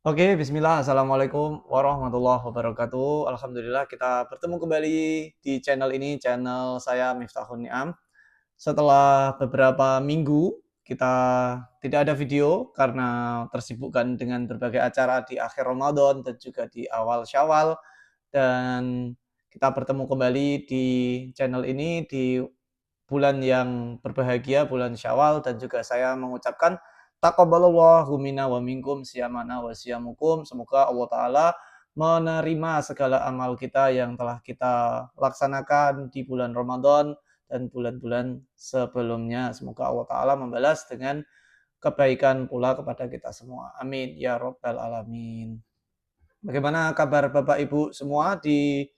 Oke, bismillah. Assalamualaikum warahmatullahi wabarakatuh. Alhamdulillah kita bertemu kembali di channel ini, channel saya Miftahun Niam. Setelah beberapa minggu kita tidak ada video karena tersibukkan dengan berbagai acara di akhir Ramadan dan juga di awal Syawal. Dan kita bertemu kembali di channel ini di bulan yang berbahagia, bulan Syawal, dan juga saya mengucapkan taqabbalallahu minna wa minkum siyamana wa siyamukum. Semoga Allah Ta'ala menerima segala amal kita yang telah kita laksanakan di bulan Ramadan dan bulan-bulan sebelumnya. Semoga Allah Ta'ala membalas dengan kebaikan pula kepada kita semua. Amin. Ya Rabbal Alamin. Bagaimana kabar Bapak Ibu semua di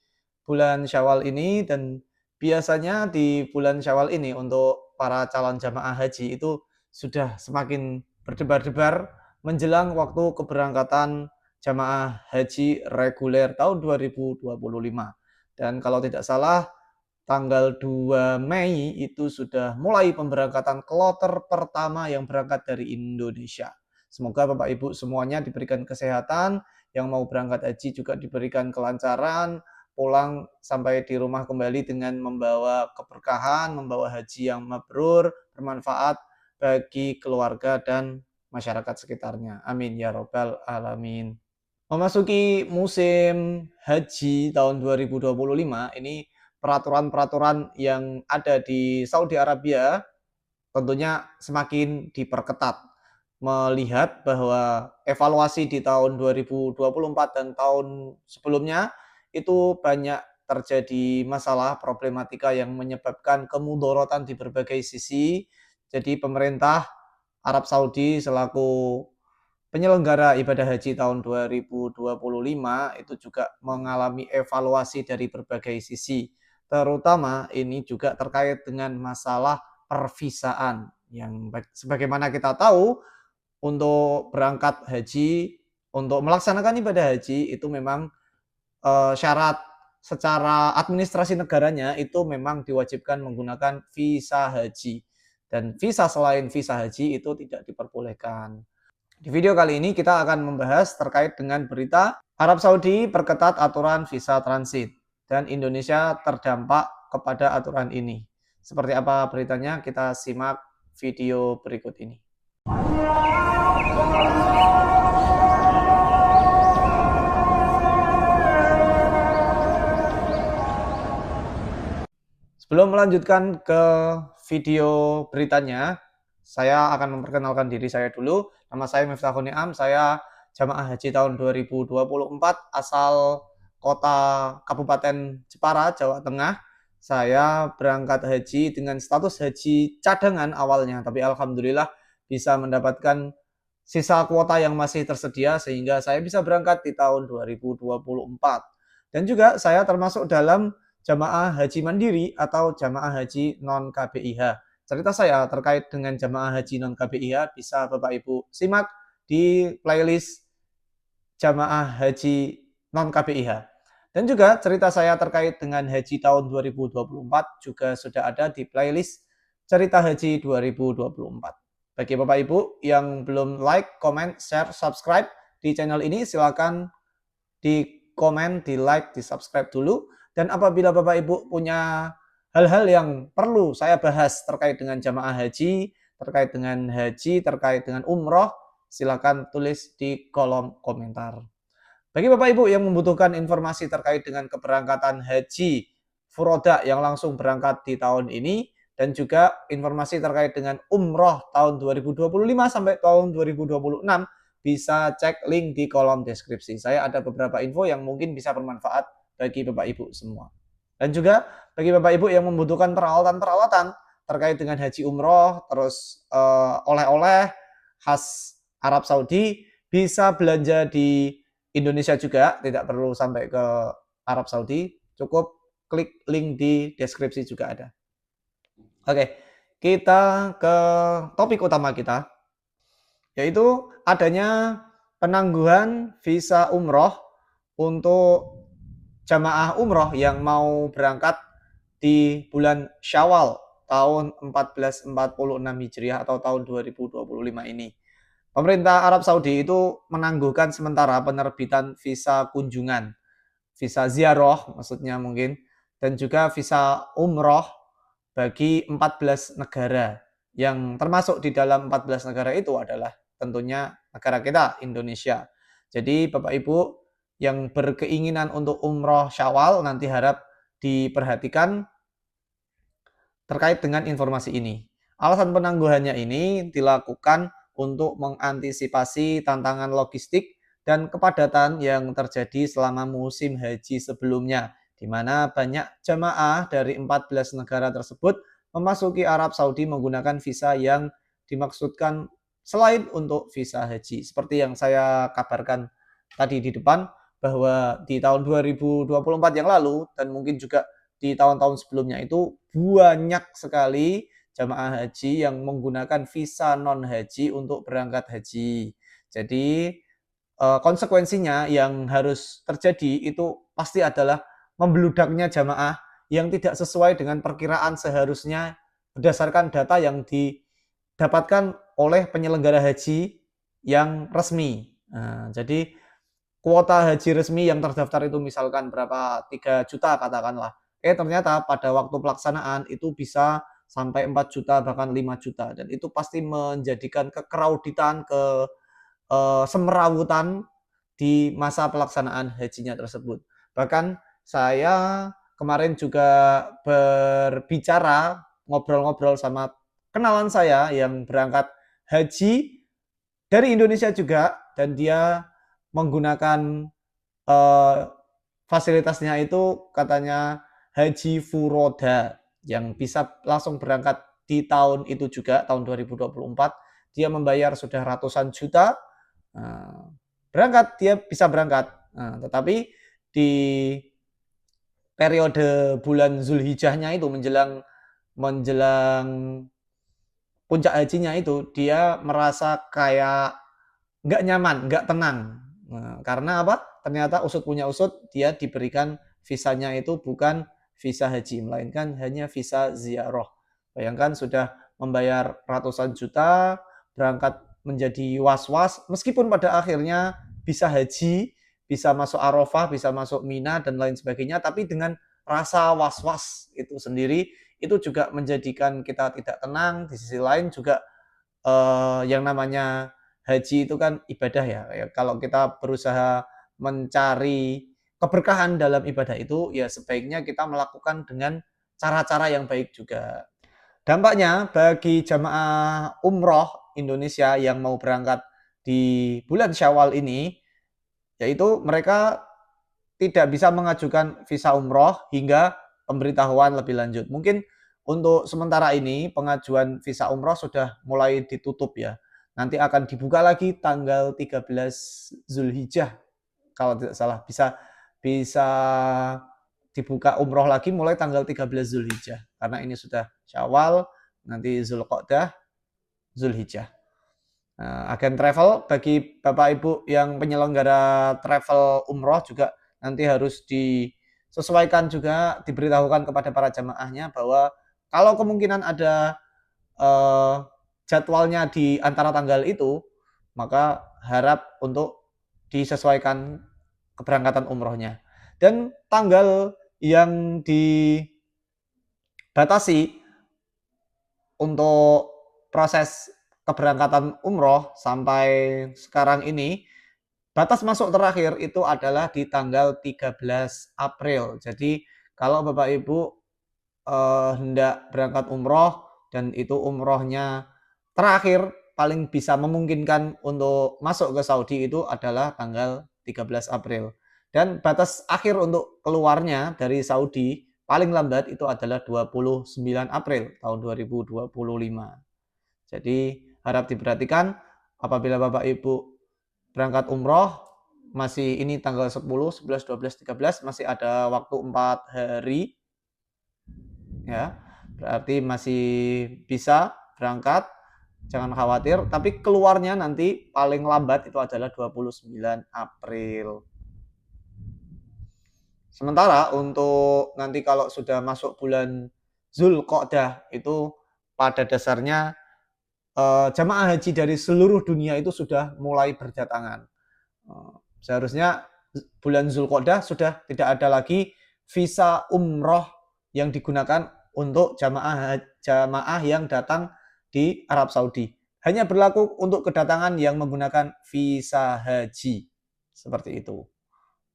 bulan Syawal ini? Dan biasanya di bulan Syawal ini untuk para calon jamaah haji itu sudah semakin berdebar-debar menjelang waktu keberangkatan jamaah haji reguler tahun 2025. Dan kalau tidak salah tanggal 2 Mei itu sudah mulai pemberangkatan kloter pertama yang berangkat dari Indonesia. Semoga Bapak Ibu semuanya diberikan kesehatan, yang mau berangkat haji juga diberikan kelancaran, pulang sampai di rumah kembali dengan membawa keberkahan, membawa haji yang mabrur, bermanfaat bagi keluarga dan masyarakat sekitarnya. Amin ya Rabbal Alamin. Memasuki musim haji tahun 2025, ini peraturan-peraturan yang ada di Saudi Arabia tentunya semakin diperketat, melihat bahwa evaluasi di tahun 2024 dan tahun sebelumnya itu banyak terjadi masalah problematika yang menyebabkan kemudorotan di berbagai sisi. Jadi pemerintah Arab Saudi selaku penyelenggara ibadah haji tahun 2025 itu juga mengalami evaluasi dari berbagai sisi. Terutama ini juga terkait dengan masalah pervisaan yang sebagaimana kita tahu untuk berangkat haji, untuk melaksanakan ibadah haji itu memang syarat secara administrasi negaranya itu memang diwajibkan menggunakan visa haji, dan visa selain visa haji itu tidak diperbolehkan. Di video kali ini kita akan membahas terkait dengan berita Arab Saudi perketat aturan visa transit dan Indonesia terdampak kepada aturan ini. Seperti apa beritanya? Kita simak video berikut ini. Sebelum melanjutkan ke video beritanya, saya akan memperkenalkan diri saya dulu. Nama saya Miftahun Niam, saya jamaah haji tahun 2024 asal kota Kabupaten Jepara, Jawa Tengah. Saya berangkat haji dengan status haji cadangan awalnya, tapi alhamdulillah bisa mendapatkan sisa kuota yang masih tersedia sehingga saya bisa berangkat di tahun 2024. Dan juga saya termasuk dalam jamaah haji mandiri atau jamaah haji non KBIH. Cerita saya terkait dengan jamaah haji non KBIH bisa Bapak Ibu simak di playlist jamaah haji non KBIH. Dan juga cerita saya terkait dengan haji tahun 2024 juga sudah ada di playlist cerita haji 2024. Bagi Bapak Ibu yang belum like, comment, share, subscribe di channel ini, silakan di komen, di like, di subscribe dulu. Dan apabila Bapak Ibu punya hal-hal yang perlu saya bahas terkait dengan jamaah haji, terkait dengan haji, terkait dengan umroh, silakan tulis di kolom komentar. Bagi Bapak Ibu yang membutuhkan informasi terkait dengan keberangkatan haji furoda yang langsung berangkat di tahun ini, dan juga informasi terkait dengan umroh tahun 2025 sampai tahun 2026, bisa cek link di kolom deskripsi. Saya ada beberapa info yang mungkin bisa bermanfaat bagi Bapak Ibu semua. Dan juga bagi Bapak Ibu yang membutuhkan peralatan-peralatan terkait dengan haji umroh, terus oleh-oleh khas Arab Saudi, bisa belanja di Indonesia juga, tidak perlu sampai ke Arab Saudi, cukup klik link di deskripsi juga ada. Oke, kita ke topik utama kita, yaitu adanya penangguhan visa umroh untuk jamaah umroh yang mau berangkat di bulan Syawal tahun 1446 Hijriah atau tahun 2025 ini. Pemerintah Arab Saudi itu menangguhkan sementara penerbitan visa kunjungan, visa ziarah maksudnya mungkin, dan juga visa umroh bagi 14 negara. Yang termasuk di dalam 14 negara itu adalah tentunya negara kita, Indonesia. Jadi Bapak Ibu yang berkeinginan untuk umroh Syawal nanti harap diperhatikan terkait dengan informasi ini. Alasan penangguhannya ini dilakukan untuk mengantisipasi tantangan logistik dan kepadatan yang terjadi selama musim haji sebelumnya, di mana banyak jamaah dari 14 negara tersebut memasuki Arab Saudi menggunakan visa yang dimaksudkan selain untuk visa haji. Seperti yang saya kabarkan tadi di depan, bahwa di tahun 2024 yang lalu dan mungkin juga di tahun-tahun sebelumnya itu banyak sekali jamaah haji yang menggunakan visa non haji untuk berangkat haji. Jadi konsekuensinya yang harus terjadi itu pasti adalah membludaknya jamaah yang tidak sesuai dengan perkiraan seharusnya berdasarkan data yang didapatkan oleh penyelenggara haji yang resmi. Nah, jadi kuota haji resmi yang terdaftar itu misalkan berapa 3 juta katakanlah. Ternyata pada waktu pelaksanaan itu bisa sampai 4 juta bahkan 5 juta dan itu pasti menjadikan kekrauditan, semerawutan di masa pelaksanaan hajinya tersebut. Bahkan saya kemarin juga berbicara, ngobrol-ngobrol sama kenalan saya yang berangkat haji dari Indonesia juga dan dia menggunakan uh, fasilitasnya itu katanya haji furoda yang bisa langsung berangkat di tahun itu juga tahun 2024 dia membayar sudah ratusan juta berangkat dia bisa berangkat tetapi di periode bulan Zulhijjahnya itu menjelang menjelang puncak hajinya itu dia merasa kayak nggak nyaman, nggak tenang. Karena apa? Ternyata usut punya usut, dia diberikan visanya itu bukan visa haji, melainkan hanya visa ziarah. Bayangkan sudah membayar ratusan juta, berangkat menjadi was-was, meskipun pada akhirnya bisa haji, bisa masuk Arafah, bisa masuk Mina, dan lain sebagainya, tapi dengan rasa was-was itu sendiri, itu juga menjadikan kita tidak tenang. Di sisi lain juga yang namanya haji itu kan ibadah ya. Kalau kita berusaha mencari keberkahan dalam ibadah itu, ya sebaiknya kita melakukan dengan cara-cara yang baik juga. Dampaknya bagi jamaah umroh Indonesia yang mau berangkat di bulan Syawal ini, yaitu mereka tidak bisa mengajukan visa umroh hingga pemberitahuan lebih lanjut. Mungkin untuk sementara ini pengajuan visa umroh sudah mulai ditutup ya. Nanti akan dibuka lagi tanggal 13 Zulhijjah kalau tidak salah. Bisa bisa dibuka umroh lagi mulai tanggal 13 Zulhijjah karena ini sudah Syawal, nanti Zulqa'dah, Zulhijjah. Agen travel bagi Bapak Ibu yang penyelenggara travel umroh juga nanti harus disesuaikan juga, diberitahukan kepada para jamaahnya bahwa kalau kemungkinan ada jadwalnya di antara tanggal itu, maka harap untuk disesuaikan keberangkatan umrohnya. Dan tanggal yang dibatasi untuk proses keberangkatan umroh sampai sekarang ini, batas masuk terakhir itu adalah di tanggal 13 April. Jadi kalau Bapak Ibu hendak berangkat umroh dan itu umrohnya terakhir paling bisa memungkinkan untuk masuk ke Saudi itu adalah tanggal 13 April. Dan batas akhir untuk keluarnya dari Saudi paling lambat itu adalah 29 April tahun 2025. Jadi harap diperhatikan apabila Bapak Ibu berangkat umroh masih ini tanggal 10, 11, 12, 13 masih ada waktu 4 hari ya. Berarti masih bisa berangkat, jangan khawatir, tapi keluarnya nanti paling lambat itu adalah 29 April. Sementara untuk nanti kalau sudah masuk bulan Zulqa'dah itu pada dasarnya jamaah haji dari seluruh dunia itu sudah mulai berdatangan. Seharusnya bulan Zulqa'dah sudah tidak ada lagi visa umroh yang digunakan untuk jamaah yang datang di Arab Saudi. Hanya berlaku untuk kedatangan yang menggunakan visa haji. Seperti itu.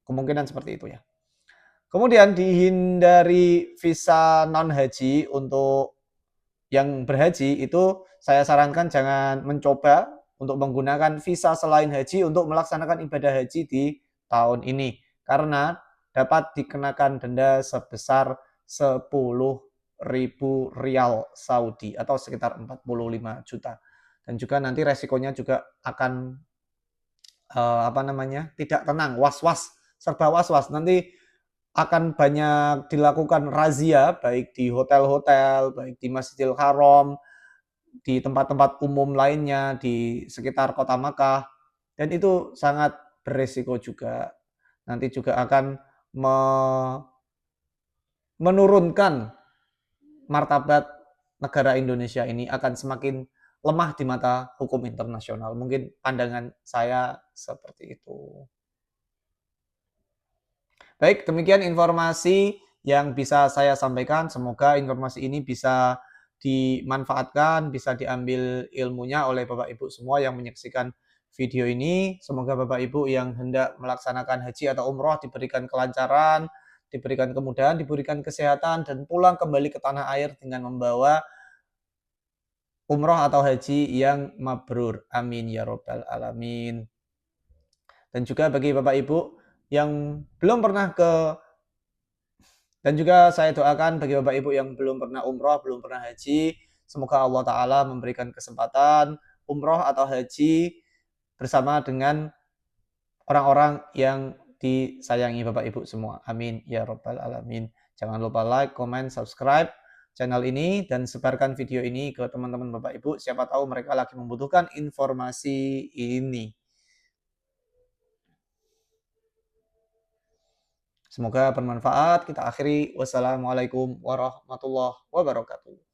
Kemungkinan seperti itu ya. Kemudian dihindari visa non haji untuk yang berhaji itu saya sarankan jangan mencoba untuk menggunakan visa selain haji untuk melaksanakan ibadah haji di tahun ini karena dapat dikenakan denda sebesar 10.000 rial Saudi atau sekitar 45 juta. Dan juga nanti resikonya juga akan tidak tenang, was-was, serba was-was. Nanti akan banyak dilakukan razia baik di hotel-hotel, baik di Masjidil Haram, di tempat-tempat umum lainnya di sekitar kota Makkah, dan itu sangat beresiko juga. Nanti juga akan menurunkan martabat negara Indonesia ini, akan semakin lemah di mata hukum internasional. Mungkin pandangan saya seperti itu. Baik, demikian informasi yang bisa saya sampaikan. Semoga informasi ini bisa dimanfaatkan, bisa diambil ilmunya oleh Bapak Ibu semua yang menyaksikan video ini. Semoga Bapak Ibu yang hendak melaksanakan haji atau umroh diberikan kelancaran, diberikan kemudahan, diberikan kesehatan, dan pulang kembali ke tanah air dengan membawa umroh atau haji yang mabrur. Amin ya robbal alamin. Dan juga bagi Bapak Ibu yang belum pernah dan juga saya doakan bagi Bapak Ibu yang belum pernah umroh, belum pernah haji, semoga Allah Ta'ala memberikan kesempatan umroh atau haji bersama dengan orang-orang yang disayangi Bapak Ibu semua. Amin ya robbal alamin. Jangan lupa like, comment, subscribe channel ini dan sebarkan video ini ke teman-teman Bapak Ibu. Siapa tahu mereka lagi membutuhkan informasi ini. Semoga bermanfaat. Kita akhiri. Wassalamualaikum warahmatullahi wabarakatuh.